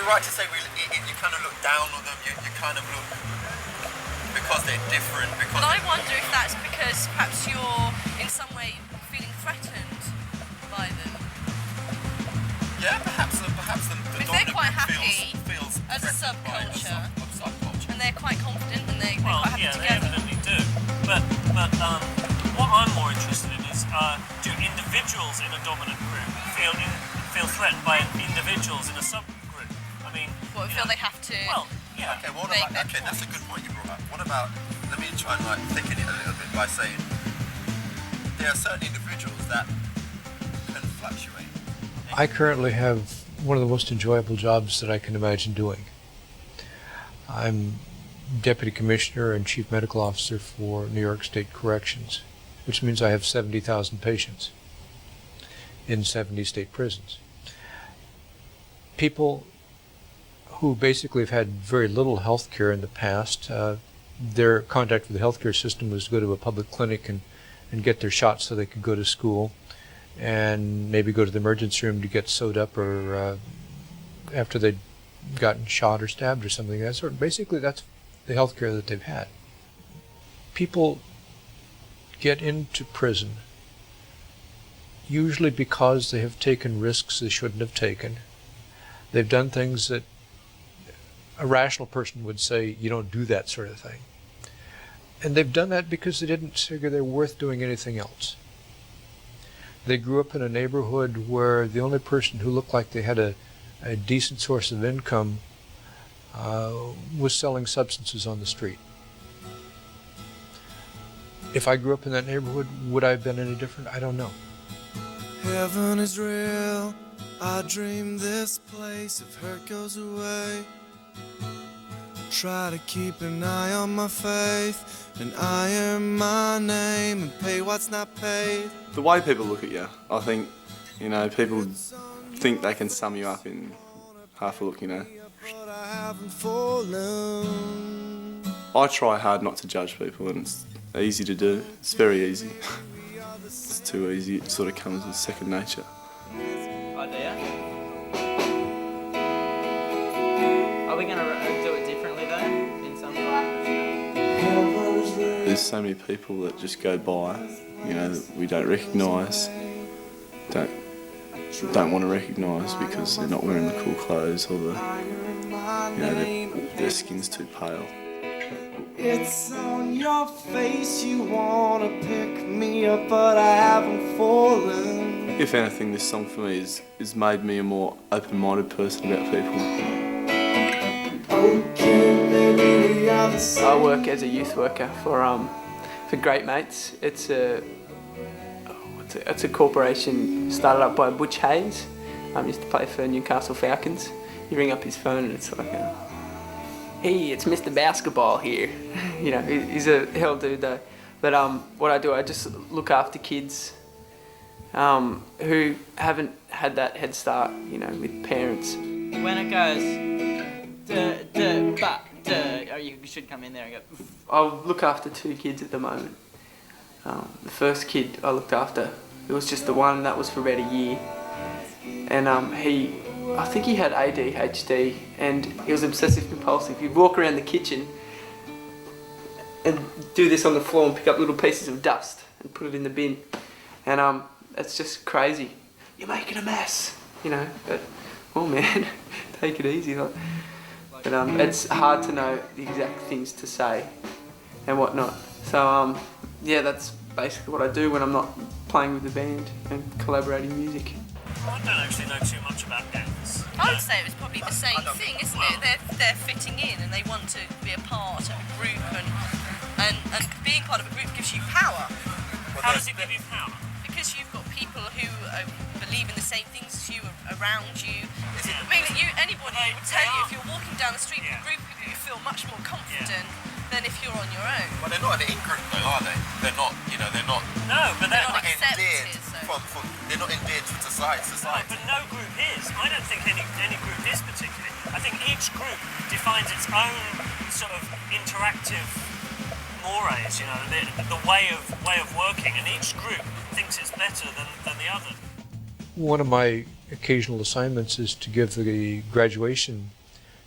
right to say you kind of look down on them? You kind of look because they're different. Because but I wonder if that's because perhaps you're in some way feeling threatened by them. Yeah, perhaps the if they're quite happy feels as a subculture, subculture, and they're quite confident and they're well, quite happy yeah, together. they evidently do. But what I'm more interested in is do individuals in a dominant group feel threatened by individuals in a subgroup? I mean, What, feel they have to? Well, yeah. Okay, that's a good point you brought up. What about? Let me try and thicken it a little bit by saying there are certain individuals that can fluctuate. I currently have one of the most enjoyable jobs that I can imagine doing. I'm Deputy Commissioner and Chief Medical Officer for New York State Corrections, which means I have 70,000 patients in 70 state prisons. People who basically have had very little health care in the past, their contact with the healthcare system was to go to a public clinic and get their shots so they could go to school and maybe go to the emergency room to get sewed up or after they'd gotten shot or stabbed or something of that sort. Basically, that's the health care that they've had. People get into prison usually because they have taken risks they shouldn't have taken. They've done things that a rational person would say, you don't do that sort of thing. And they've done that because they didn't figure they're worth doing anything else. They grew up in a neighborhood where the only person who looked like they had a decent source of income was selling substances on the street. If I grew up in that neighborhood, would I have been any different? I don't know. Heaven is real. I dream this place if hurt goes away. Try to keep an eye on my faith and iron my name and pay what's not paid. The way people look at you, I think, people think they can sum you up in half a look, But I haven't fallen. I try hard not to judge people, and it's easy to do. It's very easy. It's too easy. It sort of comes with second nature. Are we going to do it differently though, in some way? There's so many people that just go by, that we don't recognise, don't want to recognise because they're not wearing the cool clothes or their skin's too pale. It's on your face, you wanna pick me up, but I haven't fallen. If anything, this song for me has made me a more open-minded person about people. I work as a youth worker for Great Mates. It's a corporation started up by Butch Hayes. Used to play for Newcastle Falcons. You ring up his phone and it's like, hey, it's Mr. Basketball here. He's a hell dude though. But what I do, I just look after kids who haven't had that head start, with parents. When it goes, duh, duh, ba, duh, oh, you should come in there and go. I look after 2 kids at the moment. The first kid I looked after, it was just the one, that was for about a year. And I think he had ADHD and he was obsessive compulsive. He'd walk around the kitchen and do this on the floor and pick up little pieces of dust and put it in the bin. And it's just crazy. You're making a mess, but, oh man, take it easy. But it's hard to know the exact things to say and whatnot. So yeah, that's basically what I do when I'm not playing with the band and collaborating music. I don't actually know too much about gangs. I would say it was probably the same thing, isn't it? They're fitting in and they want to be a part of a group and being part of a group gives you power. How does it give you power? Because you've got people who believe in the same things as you around you. Anybody would tell you if you're walking down the street with a group of people, you feel much more confident than if you're on your own. But they're not an in-group though, are they? They're not, they're not... No, but they're not accepted. They're not endeared to society. Right, but no group is. I don't think any group is particularly. I think each group defines its own sort of interactive mores, the way of working, and each group thinks it's better than the other. One of my occasional assignments is to give the graduation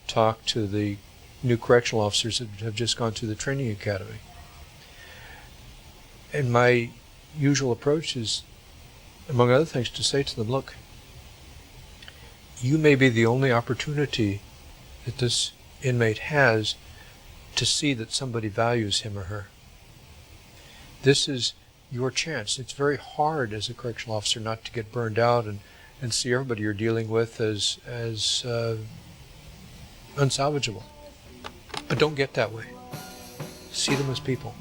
talk to the new correctional officers that have just gone through the training academy. And my usual approach is, among other things, to say to them, look, you may be the only opportunity that this inmate has to see that somebody values him or her. This is your chance. It's very hard as a correctional officer not to get burned out and see everybody you're dealing with as unsalvageable. But don't get that way. See them as people.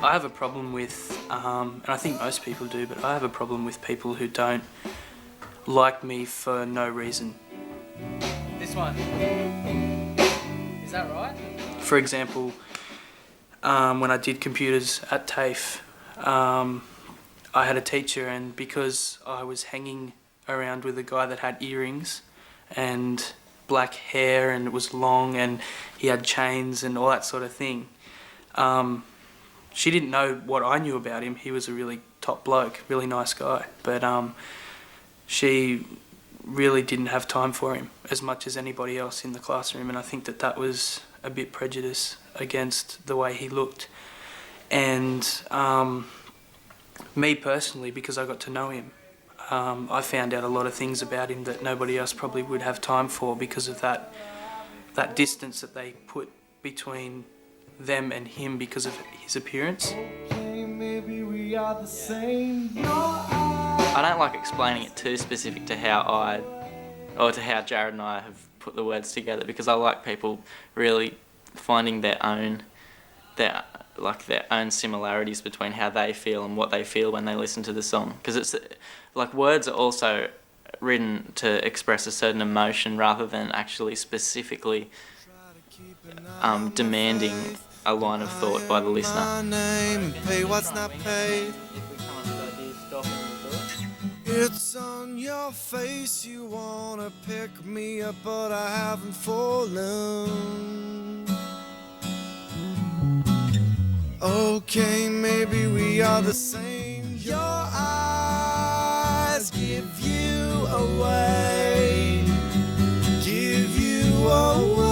I have a problem with, and I think most people do, but I have a problem with people who don't like me for no reason. This one. Is that right? For example, when I did computers at TAFE, I had a teacher, and because I was hanging around with a guy that had earrings and black hair and it was long and he had chains and all that sort of thing, she didn't know what I knew about him. He was a really top bloke, really nice guy, but she really didn't have time for him as much as anybody else in the classroom, and I think that that was a bit prejudice against the way he looked. And me personally, because I got to know him, I found out a lot of things about him that nobody else probably would have time for because of that distance that they put between them and him because of his appearance. Okay, maybe we are the same. I don't like explaining it too specific to how Jared and I have put the words together, because I like people really finding their own similarities between how they feel and what they feel when they listen to the song, because it's like words are also written to express a certain emotion rather than actually specifically demanding a line of thought by the listener. Pay what's not paid. It's on your face, you wanna pick me up, but I haven't fallen. Okay, maybe we are the same. Your eyes give you away, give you away.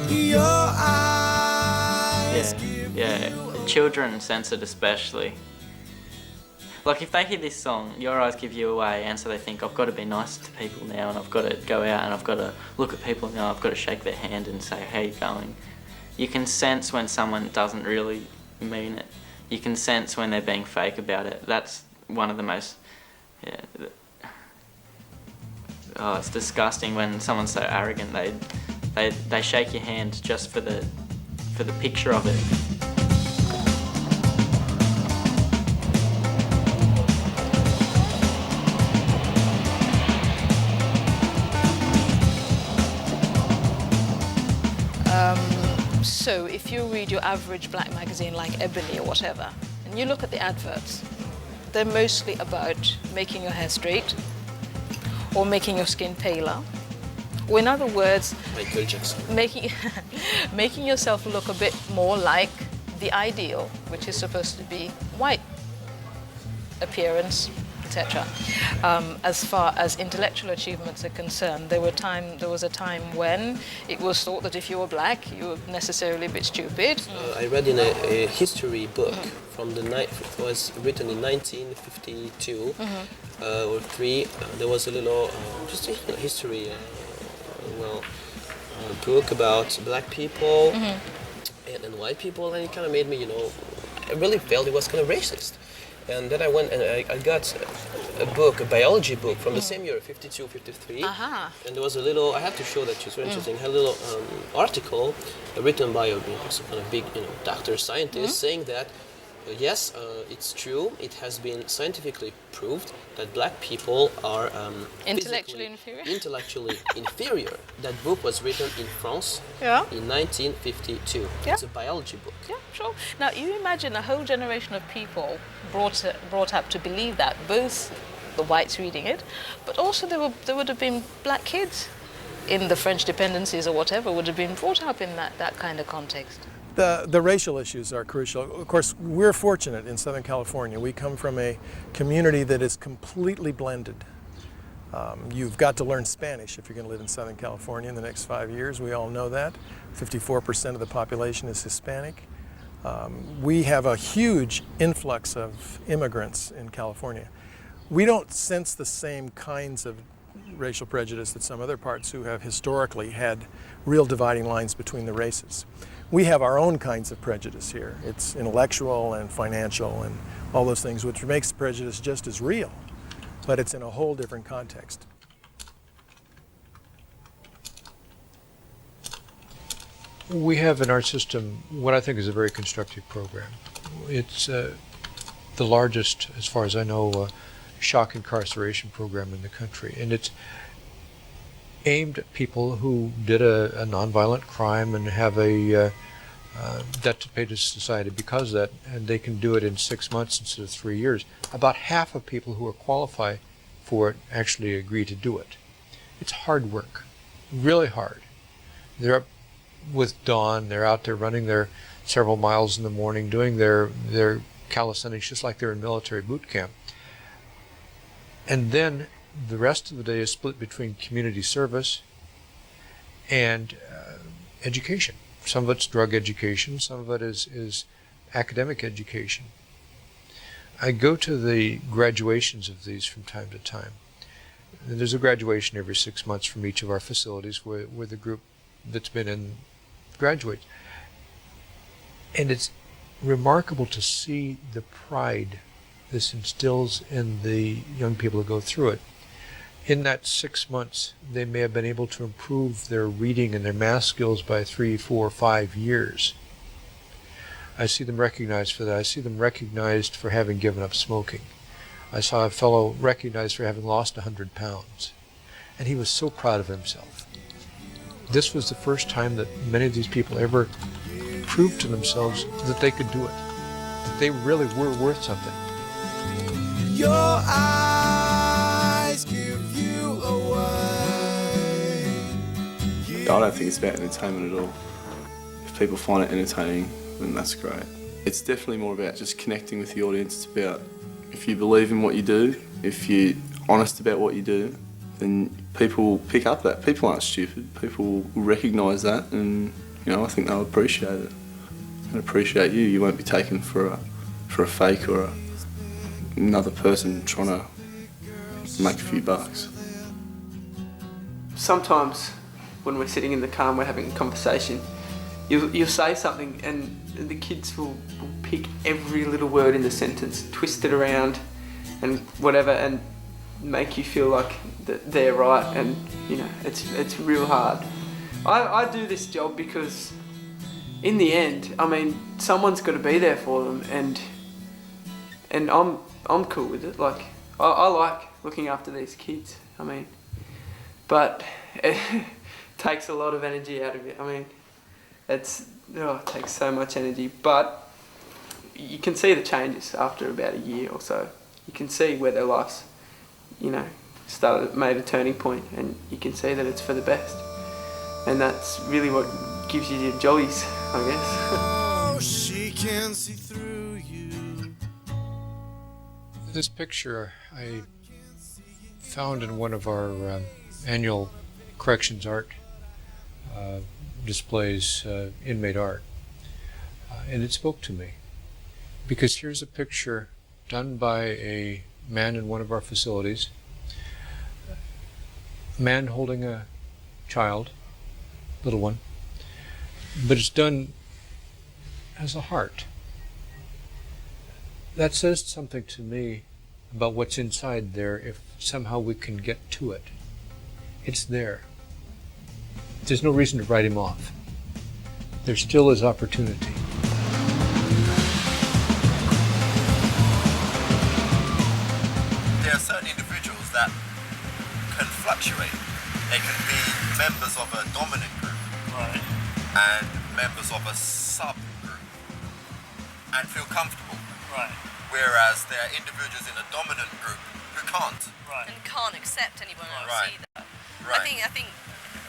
Your eyes give you away. Children censored especially. Like if they hear this song, Your Eyes Give You Away, and so they think, I've got to be nice to people now, and I've got to go out and I've got to look at people now, I've got to shake their hand and say, how you going? You can sense when someone doesn't really mean it. You can sense when they're being fake about it. That's one of the most... it's disgusting when someone's so arrogant. They shake your hand just for the picture of it. So if you read your average black magazine like Ebony or whatever, and you look at the adverts, they're mostly about making your hair straight or making your skin paler, or in other words, Michael Jackson. making yourself look a bit more like the ideal, which is supposed to be white appearance, etc. As far as intellectual achievements are concerned, there was a time when it was thought that if you were black, you were necessarily a bit stupid. I read in a history book from it was written in 1952 or 3. There was a little just a history book about black people and white people, and it kind of made me, I really felt it was kind of racist. And then I went and I got a biology book from the same year, 52, 53. And there was a little, I have to show that it's very interesting, had a little article written by a kind of big doctor, scientist, saying that, yes, it's true, it has been scientifically proved that black people are Intellectually inferior. That book was written in France in 1952. Yeah. It's a biology book. Yeah, sure. Now, you imagine a whole generation of people brought up to believe that, both the whites reading it, but also there would have been black kids in the French dependencies or whatever, would have been brought up in that kind of context. The racial issues are crucial. Of course, we're fortunate in Southern California. We come from a community that is completely blended. You've got to learn Spanish if you're going to live in Southern California in the next 5 years. We all know that. 54% of the population is Hispanic. We have a huge influx of immigrants in California. We don't sense the same kinds of racial prejudice that some other parts who have historically had real dividing lines between the races. We have our own kinds of prejudice here. It's intellectual and financial and all those things, which makes prejudice just as real, but it's in a whole different context. We have in our system what I think is a very constructive program. It's the largest, as far as I know, shock incarceration program in the country, and it's aimed at people who did a nonviolent crime and have a debt to pay to society because of that, and they can do it in 6 months instead of 3 years. About half of people who are qualified for it actually agree to do it. It's hard work, really hard. They're up with dawn, they're out there running their several miles in the morning, doing their calisthenics just like they're in military boot camp. And then the rest of the day is split between community service and education. Some of it's drug education, some of it is academic education. I go to the graduations of these from time to time. And there's a graduation every 6 months from each of our facilities where the group that's been in graduates. And it's remarkable to see the pride this instills in the young people who go through it. In that 6 months, they may have been able to improve their reading and their math skills by 3, 4, 5 years. I see them recognized for that. I see them recognized for having given up smoking. I saw a fellow recognized for having lost 100 pounds. And he was so proud of himself. This was the first time that many of these people ever proved to themselves that they could do it, that they really were worth something. Your eyes give you away. I don't think it's about entertainment at all. If people find it entertaining, then that's great. It's definitely more about just connecting with the audience. It's about if you believe in what you do, if you're honest about what you do, then people will pick up that. People aren't stupid. People will recognise that, and I think they'll appreciate it. And appreciate you. You won't be taken for a fake or another person trying to make a few bucks. Sometimes when we're sitting in the car and we're having a conversation, you'll say something and the kids will pick every little word in the sentence, twist it around and whatever, and make you feel like that they're right, and it's real hard. I do this job because in the end, someone's got to be there for them, and I'm cool with it. Like I like looking after these kids. But it takes a lot of energy out of it. It takes so much energy, but you can see the changes after about a year or so. You can see where their lives, made a turning point, and you can see that it's for the best. And that's really what gives you your jollies, I guess. Oh, she can see through you. This picture I found in one of our annual corrections art displays, inmate art, and it spoke to me because here's a picture done by a man in one of our facilities, a man holding a child, little one, but it's done as a heart. That says something to me about what's inside there if somehow we can get to it. It's there. There's no reason to write him off. There still is opportunity. There are certain individuals that can fluctuate. They can be members of a dominant group, Right. and members of a sub-group, and feel comfortable. Right. Whereas there are individuals in a dominant group who can't. Right. And can't accept anyone else Right. either. Right.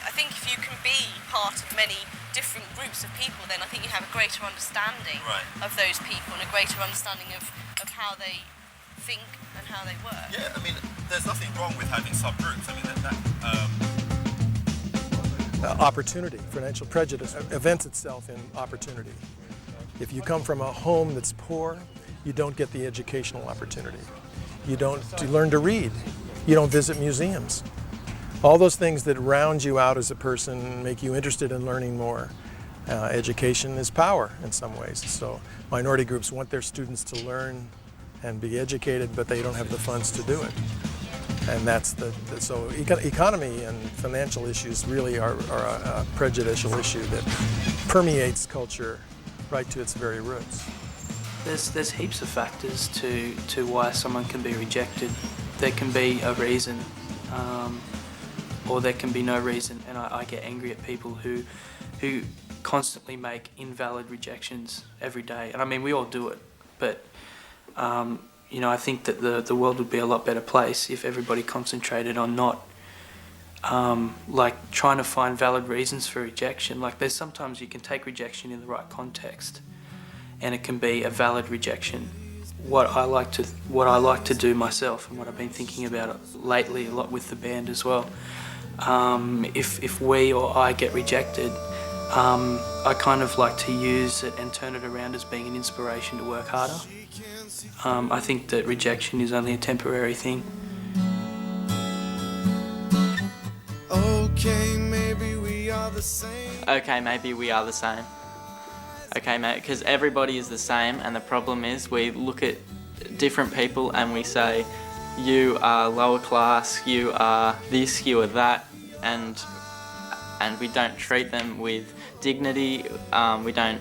I think if you can be part of many different groups of people, then I think you have a greater understanding of those people and a greater understanding of how they think and how they work. Yeah, I mean, there's nothing wrong with having subgroups. I mean, Opportunity, financial prejudice events itself in opportunity. If you come from a home that's poor, you don't get the educational opportunity. You learn to read. You don't visit museums. All those things that round you out as a person, make you interested in learning more. Education is power in some ways. So minority groups want their students to learn and be educated, but they don't have the funds to do it. And so economy and financial issues really are a prejudicial issue that permeates culture right to its very roots. There's heaps of factors to why someone can be rejected. There can be a reason, or there can be no reason, and I get angry at people who constantly make invalid rejections every day. And I mean, we all do it, but you know, I think that the world would be a lot better place if everybody concentrated on not like trying to find valid reasons for rejection. Like there's sometimes you can take rejection in the right context, and it can be a valid rejection. What I like to do myself, and what I've been thinking about lately a lot with the band as well. If we or I get rejected, I kind of like to use it and turn it around as being an inspiration to work harder. I think that rejection is only a temporary thing. Okay, maybe we are the same. Okay, maybe we are the same. Okay, mate, because everybody is the same, and the problem is we look at different people and we say, you are lower class, you are this, you are that, and we don't treat them with dignity. We don't.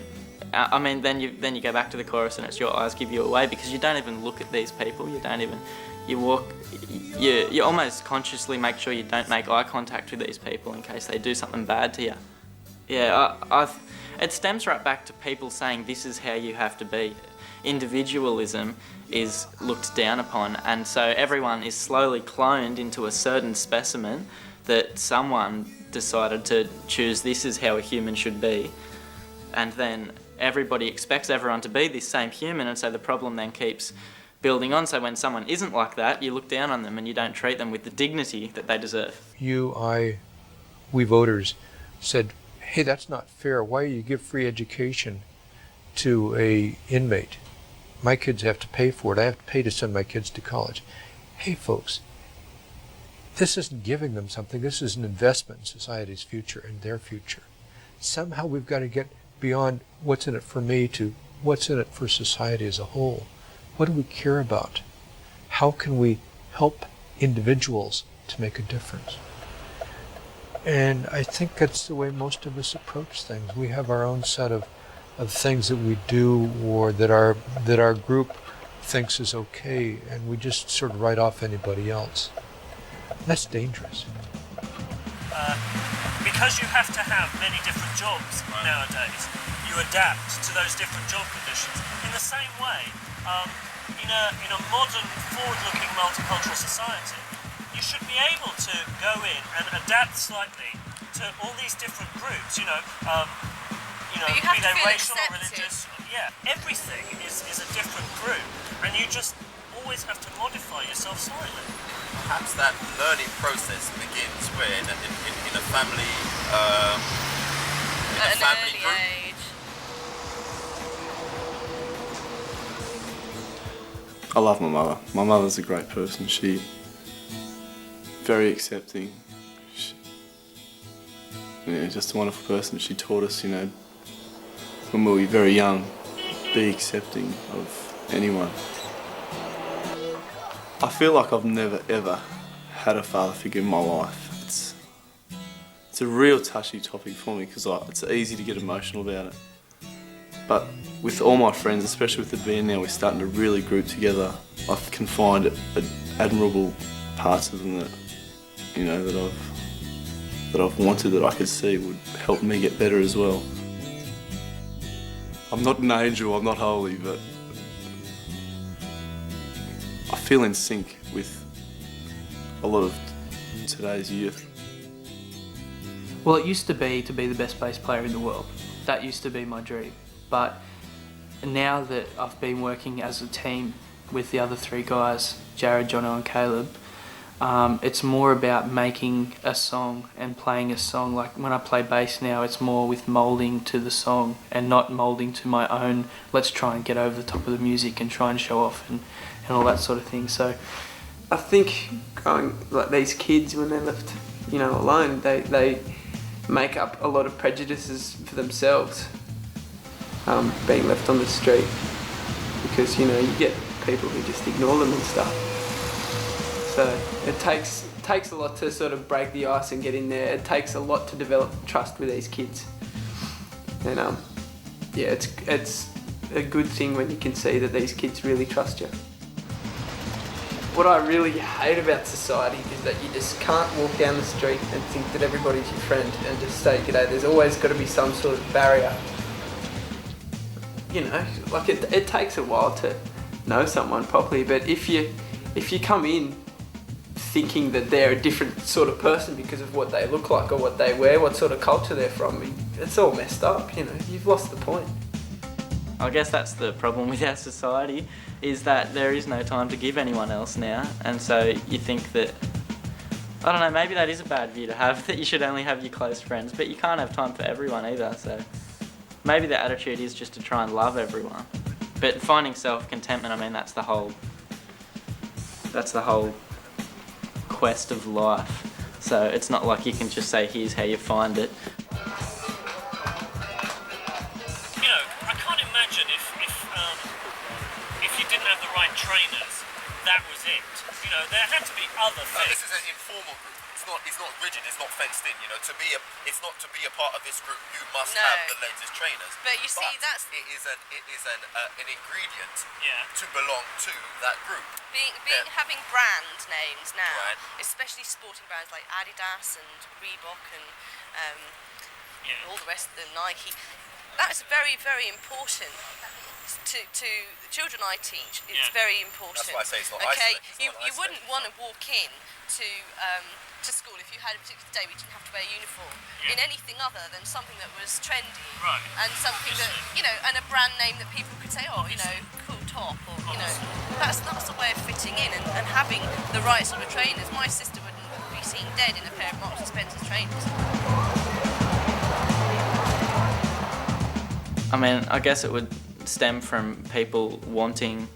I mean, then you go back to the chorus and it's your eyes give you away, because you don't even look at these people. You don't even. You walk. You almost consciously make sure you don't make eye contact with these people in case they do something bad to you. Yeah, it stems right back to people saying this is how you have to be. Individualism is looked down upon, and so everyone is slowly cloned into a certain specimen that someone decided to choose. This is how a human should be, and then everybody expects everyone to be this same human, and so the problem then keeps building on. So when someone isn't like that, you look down on them and you don't treat them with the dignity that they deserve. We voters said, hey, that's not fair. Why do you give free education to a inmate? My kids have to pay for it. I have to pay to send my kids to college. Hey, folks, this isn't giving them something. This is an investment in society's future and their future. Somehow we've got to get beyond what's in it for me to what's in it for society as a whole. What do we care about? How can we help individuals to make a difference? And I think that's the way most of us approach things. We have our own set of things that we do, or that our group thinks is okay, and we just sort of write off anybody else. That's dangerous. Because you have to have many different jobs nowadays, you adapt to those different job conditions. In the same way, in a modern, forward-looking, multicultural society, you should be able to go in and adapt slightly to all these different groups. You know, be they racial or religious. Yeah, everything is a different group, and you just always have to modify yourself slightly. Perhaps that learning process begins where in a family, At an family early group. age. I love my mother. My mother's a great person. She very accepting. Just a wonderful person. She taught us, when we were very young, be accepting of anyone. I feel like I've never ever had a father figure in my life. It's a real touchy topic for me because it's easy to get emotional about it. But with all my friends, especially with the band now, we're starting to really group together. I can find admirable parts of them that, that I've wanted, that I could see would help me get better as well. I'm not an angel, I'm not holy, but I feel in sync with a lot of today's youth. Well, it used to be the best bass player in the world. That used to be my dream. But now that I've been working as a team with the other 3 guys, Jared, Jono and Caleb, it's more about making a song and playing a song. Like when I play bass now, it's more with moulding to the song and not moulding to my own, let's try and get over the top of the music and try and show off and all that sort of thing. So I think going like these kids, when they're left, you know, alone, they make up a lot of prejudices for themselves, being left on the street, because, you know, you get people who just ignore them and stuff. So it takes a lot to sort of break the ice and get in there. It takes a lot to develop trust with these kids. And yeah, it's a good thing when you can see that these kids really trust you. What I really hate about society is that you just can't walk down the street and think that everybody's your friend and just say g'day. There's always got to be some sort of barrier. You know, like it takes a while to know someone properly, but if you come in thinking that they're a different sort of person because of what they look like or what they wear, what sort of culture they're from, it's all messed up, you know, you've lost the point. I guess that's the problem with our society, is that there is no time to give anyone else now, and so you think that, I don't know, maybe that is a bad view to have, that you should only have your close friends, but you can't have time for everyone either, so maybe the attitude is just to try and love everyone. But finding self-contentment, I mean, that's the whole quest of life. So it's not like you can just say, here's how you find it. You know, I can't imagine if you didn't have the right trainers, that was it. You know, there had to be other things. This is an informal group. It's not rigid. It's not fenced in. You know, it's not to be a part of this group. You must have the lenses trainers. But you see, it is an ingredient to belong to that group. Having brand names now, especially sporting brands like Adidas and Reebok and all the rest of the Nike, that's very, very important. To the children I teach, it's very important. That's why I say it's not okay, isolated. you wouldn't want to walk in to school if you had a particular day where you didn't have to wear a uniform in anything other than something that was trendy, and something that, you know, and a brand name that people could say, oh, you know, cool top, or you know, that's a way of fitting in and having the right sort of trainers. My sister wouldn't be seen dead in a pair of Marks and Spencer's trainers. I mean, I guess it would stem from people wanting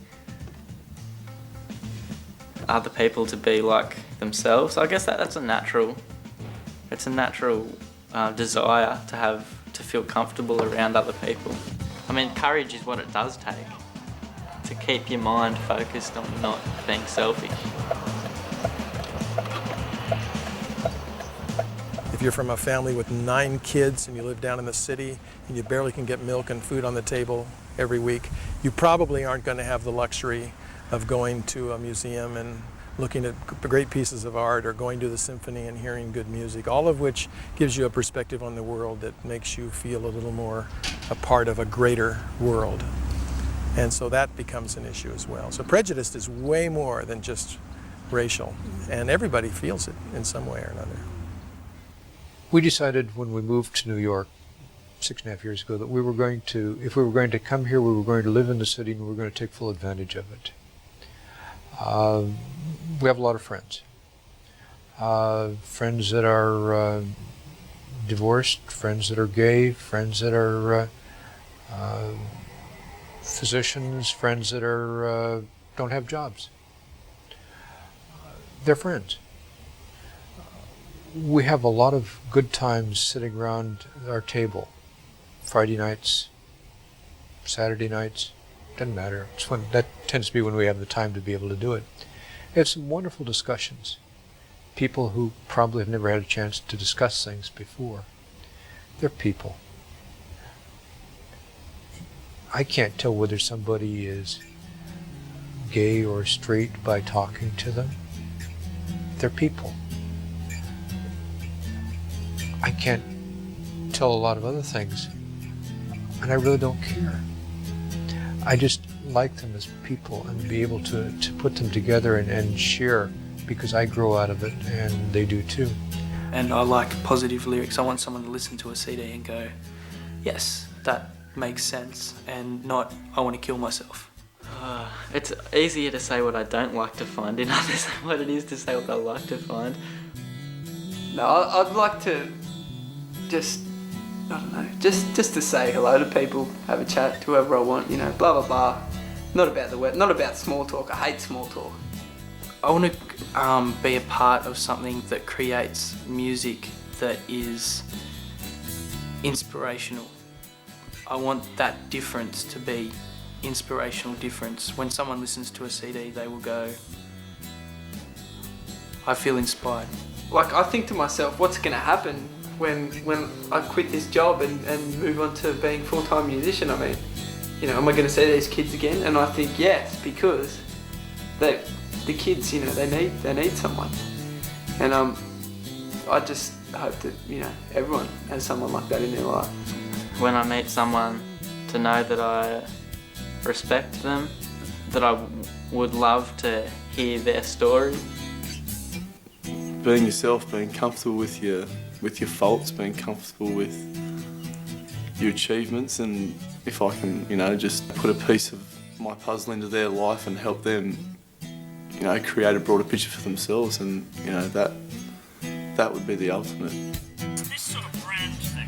other people to be like themselves. I guess that's a natural desire to feel comfortable around other people. I mean, courage is what it does take to keep your mind focused on not being selfish. If you're from a family with 9 kids and you live down in the city and you barely can get milk and food on the table every week, you probably aren't going to have the luxury of going to a museum and looking at great pieces of art or going to the symphony and hearing good music, all of which gives you a perspective on the world that makes you feel a little more a part of a greater world. And so that becomes an issue as well. So prejudice is way more than just racial, and everybody feels it in some way or another. We decided when we moved to New York 6.5 years ago that if we were going to come here, we were going to live in the city and we were going to take full advantage of it. We have a lot of friends. Friends that are divorced, friends that are gay, friends that are physicians, friends that are don't have jobs. They're friends. We have a lot of good times sitting around our table. Friday nights, Saturday nights, doesn't matter. That tends to be when we have the time to be able to do it. We have some wonderful discussions. People who probably have never had a chance to discuss things before. They're people. I can't tell whether somebody is gay or straight by talking to them. They're people. I can't tell a lot of other things, and I really don't care. I just like them as people and be able to put them together and share, because I grow out of it and they do too. and I like positive lyrics. I want someone to listen to a CD and go, yes, that makes sense, and not, I want to kill myself. It's easier to say what I don't like to find in others than what it is to say what I like to find. No, I'd like to just, I don't know, just to say hello to people, have a chat to whoever I want, you know, blah blah blah. Not about the word, not about small talk. I hate small talk. I want to be a part of something that creates music that is inspirational. I want that difference to be inspirational difference. When someone listens to a CD, they will go, I feel inspired. Like, I think to myself, what's going to happen when I quit this job and move on to being full-time musician? I mean, you know, am I going to see these kids again? And I think yes, because the kids, you know, they need someone. And I just hope that, you know, everyone has someone like that in their life. When I meet someone, to know that I respect them, that I would love to hear their story. Being yourself, being comfortable with your faults, being comfortable with your achievements, and if I can, you know, just put a piece of my puzzle into their life and help them, you know, create a broader picture for themselves, and you know, that would be the ultimate. This sort of brand thing,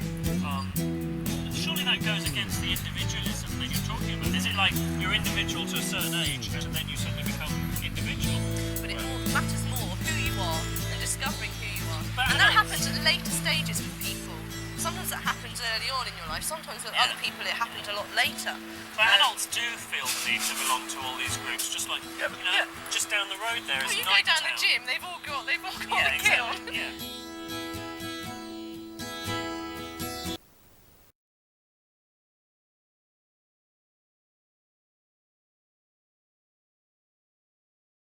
surely that goes against the individualism that you're talking about. Is it like you're individual to a certain age and then you suddenly become individual? But it matters more who you are and discovering who you are. And that happens at later stages with people. Sometimes it happens early on in your life, sometimes with other people it happens a lot later. But adults do feel the need to belong to all these groups, just like, just down the road there is you Night go down Town. the gym, they've all got the kit on. Yeah.